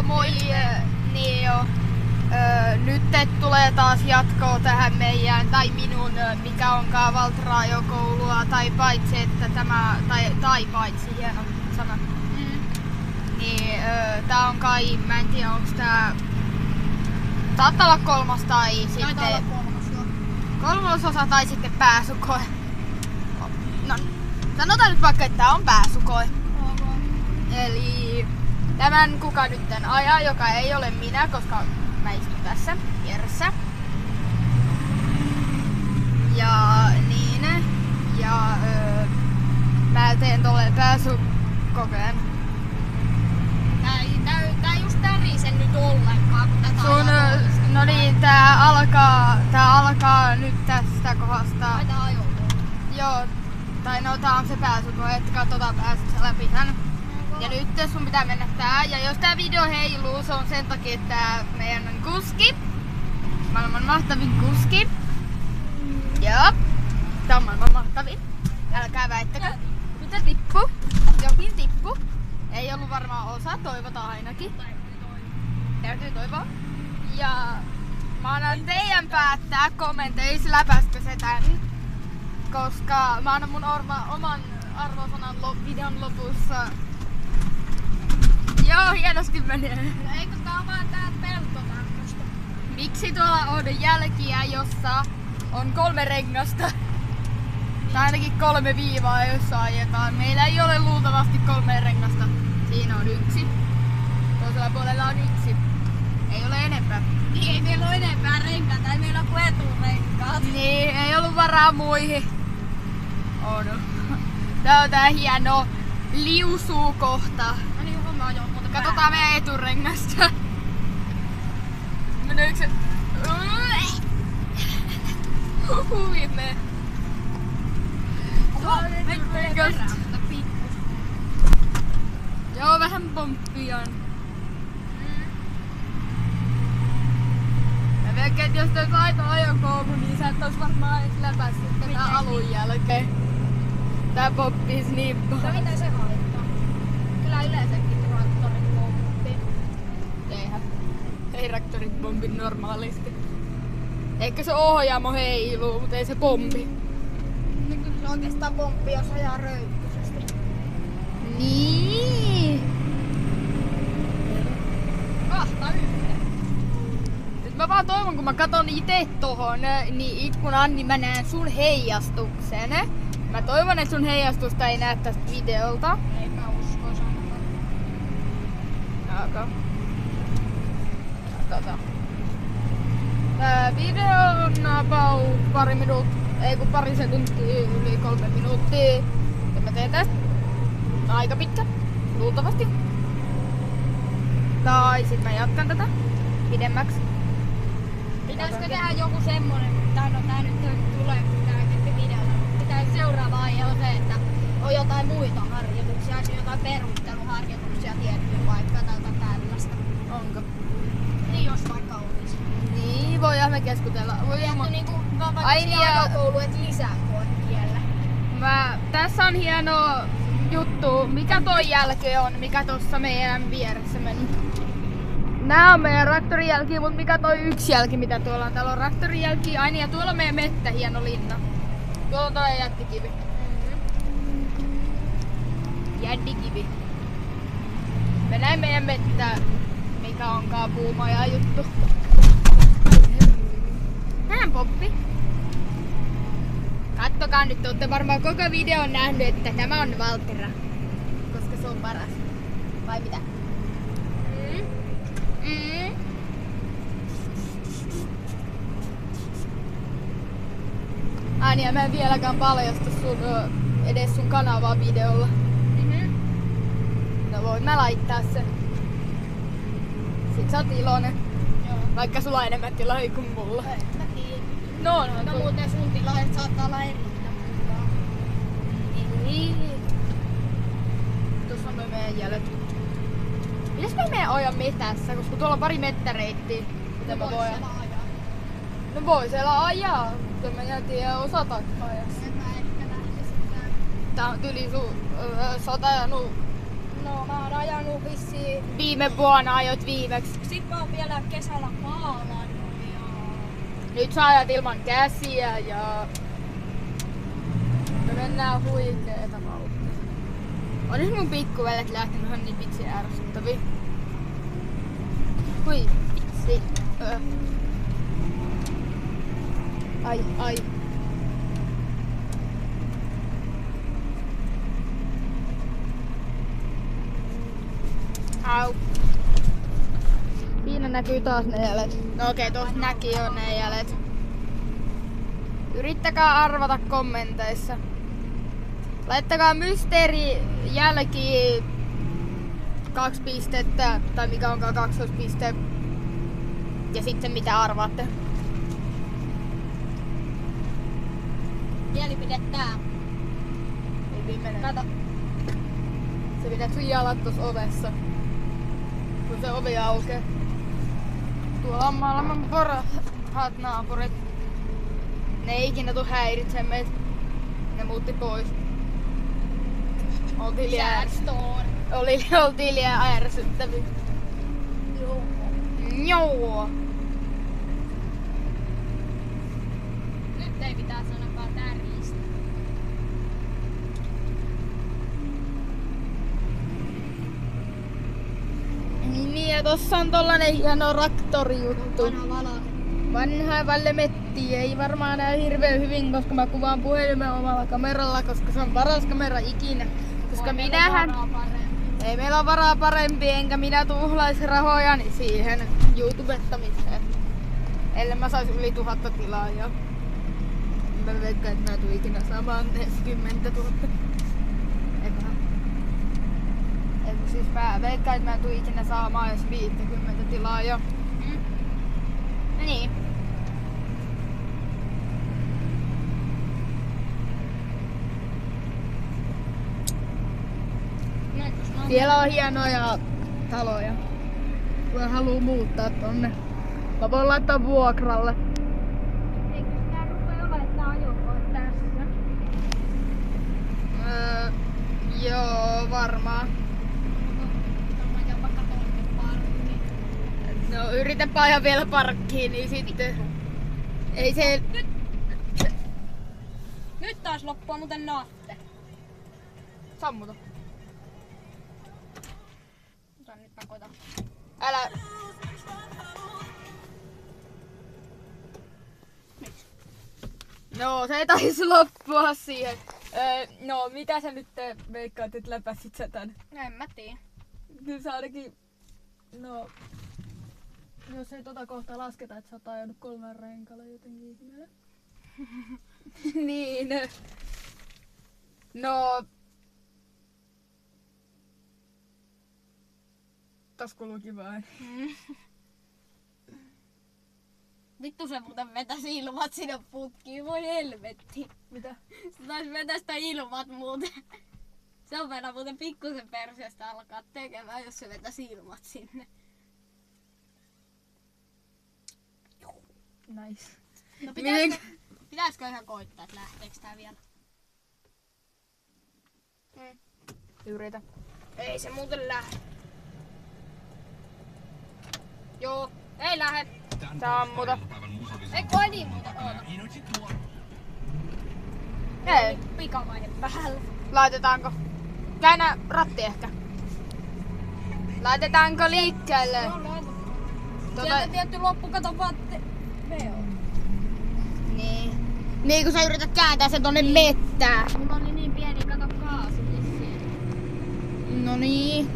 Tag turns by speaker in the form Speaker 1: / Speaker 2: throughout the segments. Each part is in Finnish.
Speaker 1: moi, niin jo. Nyt tulee taas jatkoa tähän meidän, tai minun, mikä onkaan Valtra-ajokoulua, tai paitsi, että tämä, tai paitsi, hieno sana. Niin, tää on kai, mä en tiedä onks tää, saattaa olla kolmas tai sitten kolmososa tai sitten pääsykoe. No, sanotaan nyt vaikka, että tää on pääsykoe. Eli tämän kuka nytten ajaa, joka ei ole minä, koska mä istun tässä vieressä. Ja niin, ja mä teen tolle pääsykokeen.
Speaker 2: Tää ei just tärise nyt ollenkaan, kun tätä
Speaker 1: no niin, tää alkaa nyt tästä kohdasta.
Speaker 2: Ai tää ajokoulu.
Speaker 1: Joo, tai no tää on se pääsykoe, että katsotaan pääset sä läpi tän. Ja nyt sun pitää mennä tää, ja jos tää video heiluu, se on sen takia, että tää meidän kuski, maailman mahtavin kuski. Joo, tää on maailman mahtavin. Älkää väittäkö. Mitä tippu? Jokin tippu. Ei ollut varmaan osa, toivotaan ainakin. Täytyy toivoa. Ja mä annan teidän päättää kommenteissa läpäskö se tän. Koska mä annan mun oman arvosanan videon lopussa. Joo, hienosti menee.
Speaker 2: No eikö tää on vaan tää peltotankosta?
Speaker 1: Miksi tuolla on jälkiä, jossa on 3 rengasta? Tai ainakin 3 viivaa, jossa ajetaan. Meillä ei ole luultavasti 3 rengasta. Siinä on 1. Toisella puolella on 1. Ei ole enempää.
Speaker 2: Niin ei meillä ole enempää renkaita, ei meillä ole kuin eturenkaat.
Speaker 1: Niin, ei ollut varaa muihin. On. Tää on tää hieno liusuukohta.
Speaker 2: No niin, homma on jo muuta.
Speaker 1: Katsotaan meidän eturengasta. Meneekö se? Huvimme.
Speaker 2: Nyt tulee perään, mutta pikkus.
Speaker 1: Joo, vähän pomppian. Mä veikkaan, että jos toi aito ajokoulu, niin sä et ois varmaan edes läpässyt tätä alun jälkeen. Tää poppis niin
Speaker 2: No
Speaker 1: paljon.
Speaker 2: mitä se haittaa? Kyllä yleensäkin traktorit pomppii.
Speaker 1: Eihän. Ei traktorit pompi normaalisti. Ehkä se ohjaamo heiluu, mutta ei se pompi.
Speaker 2: Niin kyllä se oikeastaan pomppii, jos ajaa röyhtyisesti.
Speaker 1: Niin.
Speaker 2: Kahta yhteen.
Speaker 1: Nyt mä vaan toivon, kun mä katon ite tohon niin ikkunaan, niin mä näen sun heijastuksen. Mä toivon, että sun heijastusta ei näe tästä videolta.
Speaker 2: Eipä usko sanoa.
Speaker 1: Jaka. Katsotaan. Tää video on about pari sekuntia yli 3 minuuttia. Ja mä teen tästä aika pitkä, luultavasti. Tai sit mä jatkan tätä pidemmäksi.
Speaker 2: Pitäisikö tehdä joku semmonen, tai no tää nyt tulee tää videolla, mutta pitäis seuraava aihe on se, että on jotain muita harjoituksia, jotain perusteluharjoituksia tiettyyn vaikka tai tällaista.
Speaker 1: Onko?
Speaker 2: Niin jos vaikka olisi.
Speaker 1: Niin, voidaan me keskustella.
Speaker 2: Tietty niinku vaikka
Speaker 1: Ai niin, ja-
Speaker 2: ajokoulu, et lisää koekiellä.
Speaker 1: Tässä on hieno juttu, mikä toi jälki on, mikä tossa meidän vieressä meni. Nää on meidän traktorin jälki, mutta mikä toi yksi jälki, mitä tuolla on? Täällä on traktorin jälki, aina ja tuolla on meidän mettä, hieno linna. Tuolla on toi jättikivi. Jättikivi. Me näin meidän mettä, mikä onkaan puumaja juttu. Hän poppi. Kattokaa nyt, olette varmaan koko videon nähnyt, että tämä on Valtera. Koska se on paras. Vai mitä? Ääniä mä en vieläkään paljasta edes sun kanavaa videolla. No voin mä laittaa sen. Sit sä oot iloinen.
Speaker 2: Joo.
Speaker 1: Vaikka sulla on enemmän tilaa kuin mulla.
Speaker 2: Mä tiedän.
Speaker 1: No,
Speaker 2: No muuten sun tilaajat saattaa olla eri.
Speaker 1: Niin. Tuossa on noin meidän jäljet. Mitäs me meidän ajan metässä, koska tuolla on pari mettäreittiä. Mitä mä voin? No voi siellä ajaa, mutta mä en tiedä osatakaan ajaa.
Speaker 2: En mä ehkä lähtisi.
Speaker 1: Tää on tyli sun sata ja
Speaker 2: No mä oon ajanut vissiin.
Speaker 1: Viime vuonna ajoit viimeksi.
Speaker 2: Sit mä oon vielä kesällä maalannut ja...
Speaker 1: Nyt sä ajat ilman käsiä ja... Me mennään huikeeta vauhtia. Olis mun pikkuveljet lähtenyt ihan niin vitsi ärsyttäviä. Hui, vitsi. Ai. Au. Siinä näkyy taas ne jäljet. No okei, tuossa näki jo ne jäljet. Yrittäkää arvata kommenteissa. Laittakaa mysteeri jälki 2 pistettä, tai mikä onkaan 12 piste. Ja sitten mitä arvaatte.
Speaker 2: Mielipide tää.
Speaker 1: Ei viimeinen.
Speaker 2: Kato.
Speaker 1: Sä pidät sun jalat tuossa ovessa. Kun se ovi aukee. Tuolla on maailman parhaat naapurit. Ne ei ikinä tuu häiritse meitä. Ne muutti pois. Oltiin liian ärsyttäviä. Joo.
Speaker 2: Nyt ei pitäis ainakaan täristä.
Speaker 1: Niin ja tossa on tollanen hieno traktorijuttu. Vanha vallemetti, ei varmaan näy hirveän hyvin, koska mä kuvaan puhelimen omalla kameralla, koska se on paras kamera ikinä. Koska minähän... Ei meillä ole varaa parempi, enkä minä tuhlaisi rahojani siihen YouTubettamiseen. Ellei mä sais yli 1000 tilaajaa. Mä veikkaan, että mä tuun ikinä saamaan 10 000. Eiköhän. Eiku siis mä veikkaan, että mä tuun ikinä saamaan jos 50 tilaajaa. Niin. Siellä on hienoja taloja. Kun haluu muuttaa tonne. Mä voin laittaa vuokralle.
Speaker 2: Eikö tää rupee olemaan tää ajokoot tässä?
Speaker 1: Joo, varmaan.
Speaker 2: Mä jopa katon parkkiin.
Speaker 1: No yritäpä ajaa vielä parkkiin, niin sitten... Ei se...
Speaker 2: Nyt taas loppua muuten nafte.
Speaker 1: Sammuta.
Speaker 2: Nyt mä koitan.
Speaker 1: Älä... No se taisi loppua siihen. No mitä sä nyt veikkaat, että läpäsit sä tän?
Speaker 2: En mä tiedä.
Speaker 1: Nyt sä ainakin... No... Jos ei tota kohtaa lasketa, että sä oot ajanut 3 renkaalla jotenkin ihmeellä. Niin. No... Taas kuuluu kivaa.
Speaker 2: Vittu se muuten vetäisi ilmat sinne putkiin, voi helvetti.
Speaker 1: Mitä?
Speaker 2: Se taisi vetästä ilmat muuten. Se on vielä muuten pikkusen perseestä alkaa tekemään, jos se vetäisi ilmat sinne.
Speaker 1: Nice.
Speaker 2: No pitäisikö ihan koittaa, että lähteekö tää vielä?
Speaker 1: Yritä.
Speaker 2: Ei se muuten lähde. Joo, ei lähde.
Speaker 1: Sammuta.
Speaker 2: Ei koi niin muuta oota.
Speaker 1: Ei.
Speaker 2: Pikamainen päällä.
Speaker 1: Laitetaanko? Käännä ratti ehkä. Laitetaanko liikkeelle?
Speaker 2: Joo, laita. Sieltä tietty loppu, kato vaan VO.
Speaker 1: Niin. Niin kun sä yrität kääntää sen tonne mettään.
Speaker 2: Mulla oli niin pieni, kato kaasu vissiin.
Speaker 1: No niin.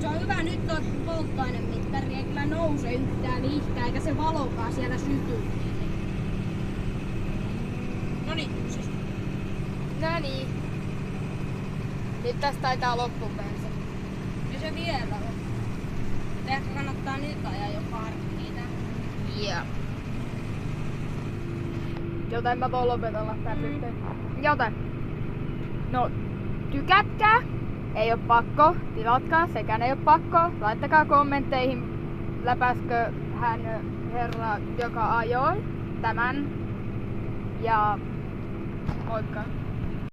Speaker 2: Se on hyvä nyt tuo polttoainemittari, ei kyllä nouse yhtään mihinkään, eikä se valokaan siellä syty. Noniin, siis.
Speaker 1: No niin. Nyt tästä taitaa loppu bensa.
Speaker 2: Ja se vielä on. Ehkä kannattaa nyt ajaa jo parkkiin.
Speaker 1: Joo. Joten mä voin lopetella tän nyt. Joten. No, tykätkää. Ei oo pakko. Tilatkaa. Sekään ei oo pakko. Laittakaa kommentteihin. Läpäskö hän herra, joka ajoi tämän. Ja moikka.